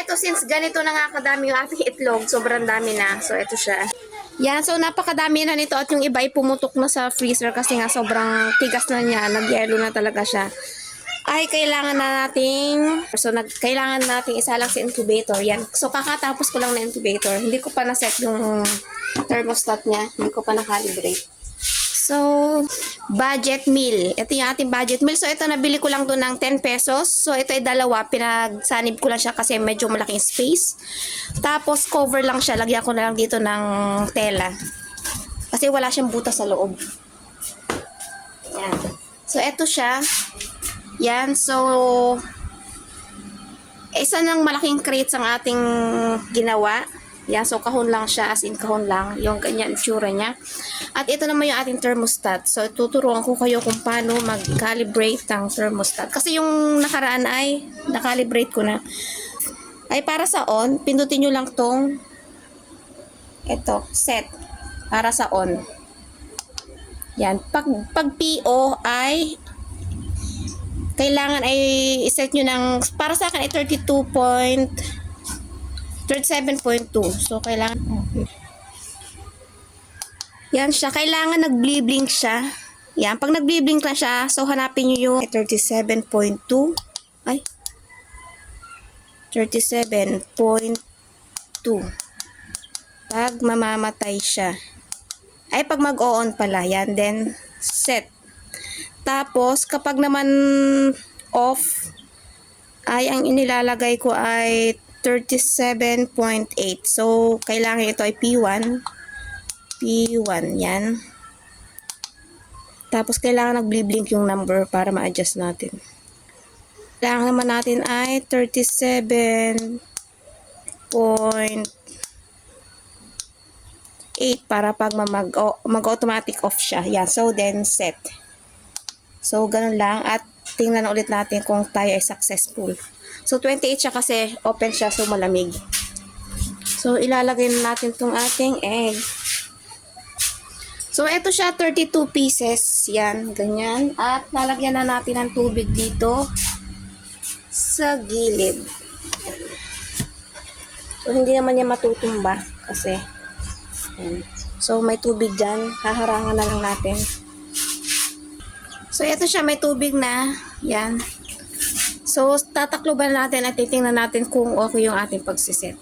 Ito, since ganito na nga kadami yung ating itlog, sobrang dami na. So, ito siya. Yan, so napakadami na nito at yung iba ay pumutok na sa freezer kasi nga sobrang tigas na niya. Nag-yelo na talaga siya. Ay, kailangan na nating, kailangan nating isa lang sa incubator. Yan. So, kakatapos ko lang na incubator. Hindi ko pa na-set yung thermostat niya. Hindi ko pa na-calibrate. So, budget meal. Ito yung ating budget meal. So, ito nabili ko lang doon ng 10 pesos. So, ito ay dalawa. Pinagsanib ko lang siya kasi medyo malaking space. Tapos, cover lang siya. Lagyan ko na lang dito ng tela. Kasi wala siyang butas sa loob. Yan. So, ito siya. Yan. So, isa ng malaking crates ang ating ginawa. Yan, so kahon lang siya, as in kahon lang, yung ganyan itsura niya. At ito naman yung ating thermostat. So, tuturuan ko kayo kung paano mag-calibrate ng thermostat. Kasi yung nakaraan ay, na-calibrate ko na. Ay, para sa on, pindutin nyo lang tong, ito, set, para sa on. Yan, pag PO ay, kailangan ay iset nyo ng, para sa akin ay 37.2. So, kailangan, yan siya. Kailangan nag-blink siya. Yan. Pag nag-blink lang siya, so hanapin nyo yung 37.2. Ay. 37.2. Pag mamamatay siya. Ay, pag mag-on pala. Yan. Then, set. Tapos, kapag naman off, ay, ang inilalagay ko ay 37.8. So, kailangan ito ay P1. P1, yan. Tapos, kailangan nag-blink yung number para ma-adjust natin. Kailangan naman natin ay 37.8 para pag mag-automatic off siya. Yan. So, then, set. So, ganun lang. At, tingnan ulit natin kung tayo ay successful. So, 28 siya kasi open siya, so malamig. So, ilalagay na natin itong ating egg. So, ito siya, 32 pieces. Yan, ganyan. At, lalagyan na natin ng tubig dito sa gilid. So, hindi naman niya matutumba kasi. Yan. So, may tubig dyan. Haharangan na lang natin. So, ito siya, may tubig na. Yan. So, tatakloban natin at titingnan natin kung okay yung ating pagsiset.